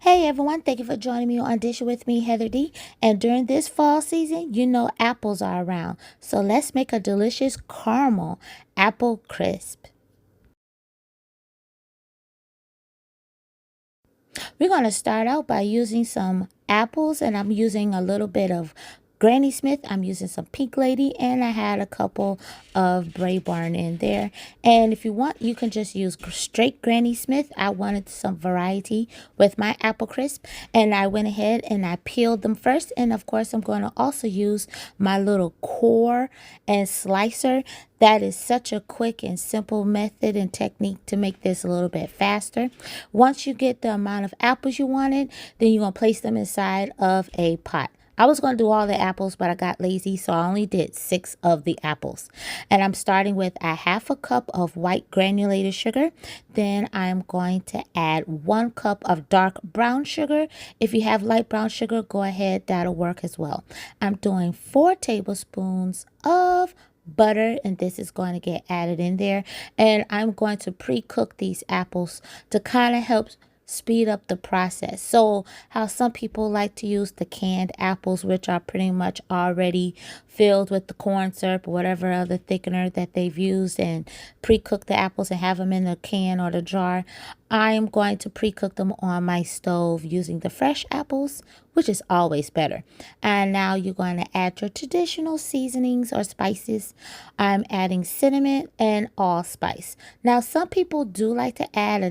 Hey everyone, thank you for joining me on Dish with me, Heather D. And during this fall season, you know apples are around. So let's make a delicious caramel apple crisp. We're going to start out by using some apples, and I'm using a little bit of Granny Smith. I'm using some Pink Lady, and I had a couple of Brave Barn in there. And if you want, you can just use straight Granny Smith. I wanted some variety with my apple crisp, and I went ahead and I peeled them first. And of course, I'm going to also use my little core and slicer. That is such a quick and simple method and technique to make this a little bit faster. Once you get the amount of apples you wanted, then you're going to place them inside of a pot. I was going to do all the apples, but I got lazy, so I only did 6 of the apples. And I'm starting with a half a cup of white granulated sugar. Then I'm going to add 1 cup of dark brown sugar. If you have light brown sugar, go ahead, that'll work as well. I'm doing 4 tablespoons of butter, and this is going to get added in there, and I'm going to pre-cook these apples to kind of help speed up the process. So how some people like to use the canned apples, which are pretty much already filled with the corn syrup or whatever other thickener that they've used, and pre-cook the apples and have them in the can or the jar. I am going to pre-cook them on my stove using the fresh apples, which is always better. And now you're going to add your traditional seasonings or spices. I'm adding cinnamon and allspice. Now, some people do like to add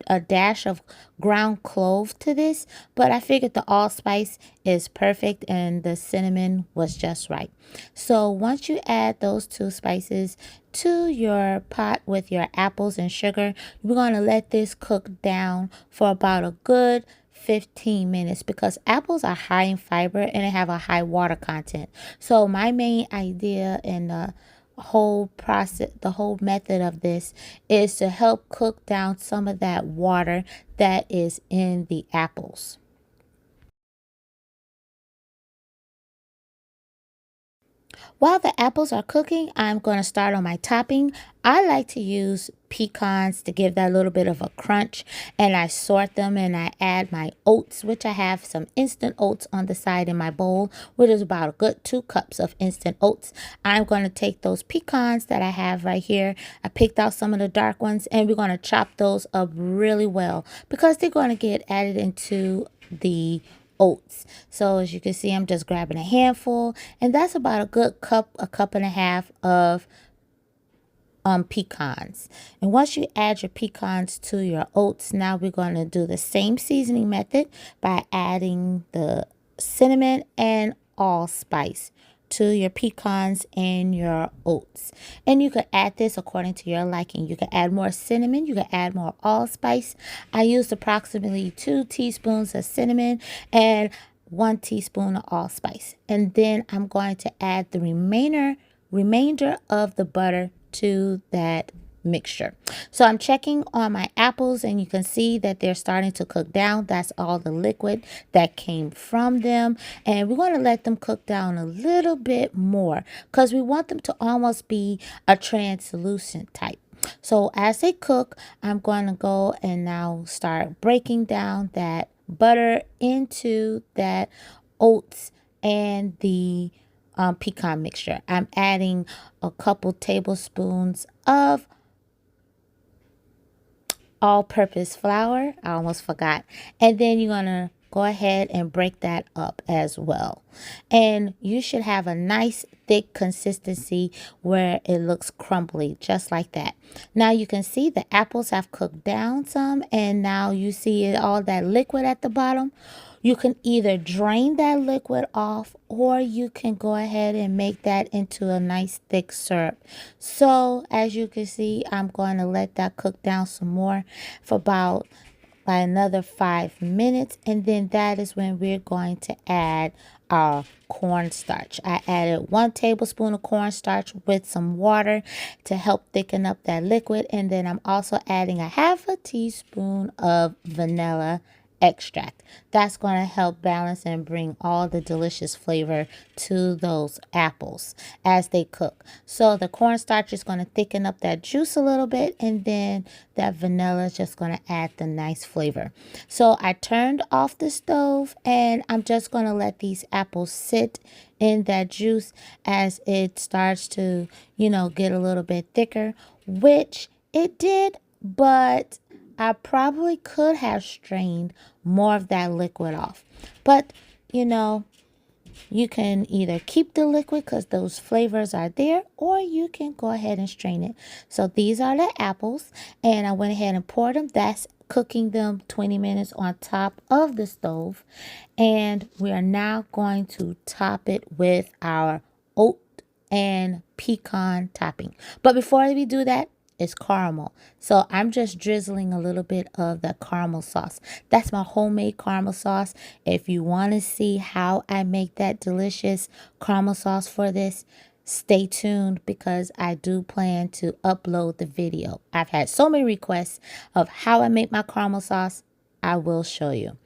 a dash of ground clove to this, but I figured the allspice is perfect and the cinnamon was just right. So once you add those 2 spices to your pot with your apples and sugar, we're going to let this cook down for about a good 15 minutes because apples are high in fiber and they have a high water content. So my main idea in the whole process, the whole method of this is to help cook down some of that water that is in the apples. While the apples are cooking, I'm going to start on my topping. I like to use pecans to give that little bit of a crunch, and I sort them and I add my oats, which I have some instant oats on the side in my bowl, which is about a good 2 cups of instant oats. I'm going to take those pecans that I have right here. I picked out some of the dark ones, and we're going to chop those up really well because they're going to get added into the oats. So as you can see, I'm just grabbing a handful, and that's about a cup and a half of pecans. And once you add your pecans to your oats, now we're going to do the same seasoning method by adding the cinnamon and allspice to your pecans and your oats. And you can add this according to your liking. You can add more cinnamon, you can add more allspice. I used approximately 2 teaspoons of cinnamon and 1 teaspoon of allspice. And then I'm going to add the remainder of the butter to that mixture. So I'm checking on my apples, and you can see that they're starting to cook down. That's all the liquid that came from them, and we're going to let them cook down a little bit more because we want them to almost be a translucent type. So as they cook, I'm going to go and now start breaking down that butter into that oats and the pecan mixture. I'm adding a couple tablespoons of all-purpose flour. I almost forgot. And then you're going to go ahead and break that up as well. And you should have a nice thick consistency where it looks crumbly, just like that. Now you can see the apples have cooked down some, and now you see all that liquid at the bottom. You can either drain that liquid off, or you can go ahead and make that into a nice thick syrup. So as you can see, I'm going to let that cook down some more for about by another 5 minutes, and then that is when we're going to add our cornstarch. I added 1 tablespoon of cornstarch with some water to help thicken up that liquid, and then I'm also adding a half a teaspoon of vanilla extract. That's going to help balance and bring all the delicious flavor to those apples as they cook. So the cornstarch is going to thicken up that juice a little bit, and then that vanilla is just going to add the nice flavor. So I turned off the stove, and I'm just going to let these apples sit in that juice as it starts to, get a little bit thicker, which it did, but I probably could have strained more of that liquid off. But, you can either keep the liquid because those flavors are there, or you can go ahead and strain it. So these are the apples, and I went ahead and poured them. That's cooking them 20 minutes on top of the stove. And we are now going to top it with our oat and pecan topping. But before we do that, it's caramel. So I'm just drizzling a little bit of the caramel sauce. That's my homemade caramel sauce. If you want to see how I make that delicious caramel sauce for this, stay tuned because I do plan to upload the video. I've had so many requests of how I make my caramel sauce. I will show you.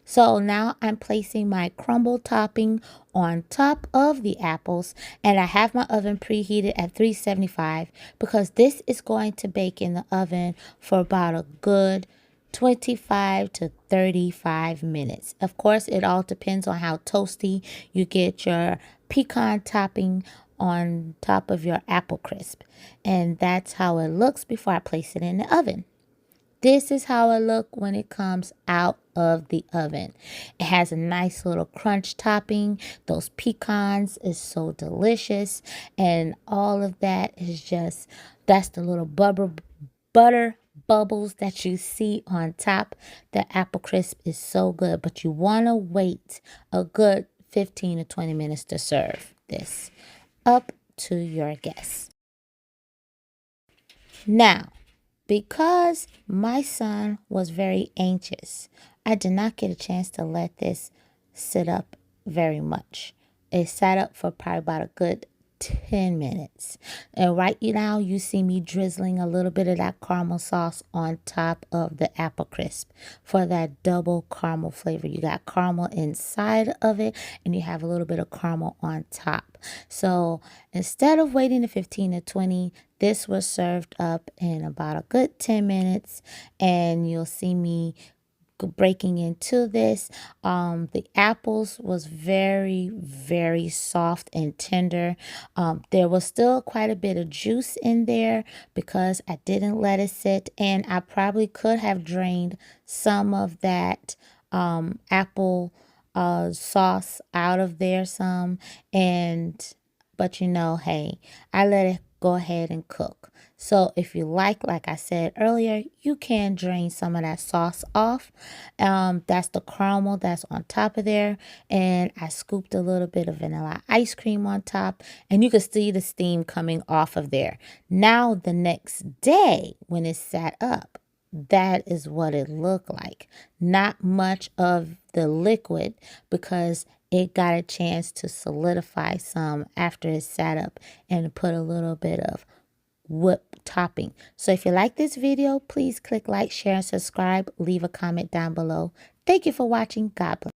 So now I'm placing my crumble topping on top of the apples, and I have my oven preheated at 375 because this is going to bake in the oven for about a good 25 to 35 minutes. Of course, it all depends on how toasty you get your pecan topping on top of your apple crisp. And that's how it looks before I place it in the oven. This is how it looks when it comes out of the oven. It has a nice little crunch topping. Those pecans is so delicious. And all of that is just, that's the little butter bubbles that you see on top. The apple crisp is so good. But you want to wait a good 15 to 20 minutes to serve this. Up to your guests. Now, because my son was very anxious, I did not get a chance to let this sit up very much. It sat up for probably about a good 10 minutes. And right now you see me drizzling a little bit of that caramel sauce on top of the apple crisp for that double caramel flavor. You got caramel inside of it and you have a little bit of caramel on top. So instead of waiting the 15 to 20, this was served up in about a good 10 minutes, and you'll see me breaking into this. The apples was very, very soft and tender. There was still quite a bit of juice in there because I didn't let it sit, and I probably could have drained some of that apple sauce out of there some, but hey, I let it go ahead and cook. So if you like I said earlier, you can drain some of that sauce off. That's the caramel that's on top of there. And I scooped a little bit of vanilla ice cream on top, and you can see the steam coming off of there. Now the next day when it sat up, that is what it looked like. Not much of the liquid because it got a chance to solidify some after it sat up and put a little bit of whipped topping. So if you like this video, please click like, share, and subscribe. Leave a comment down below. Thank you for watching. God bless.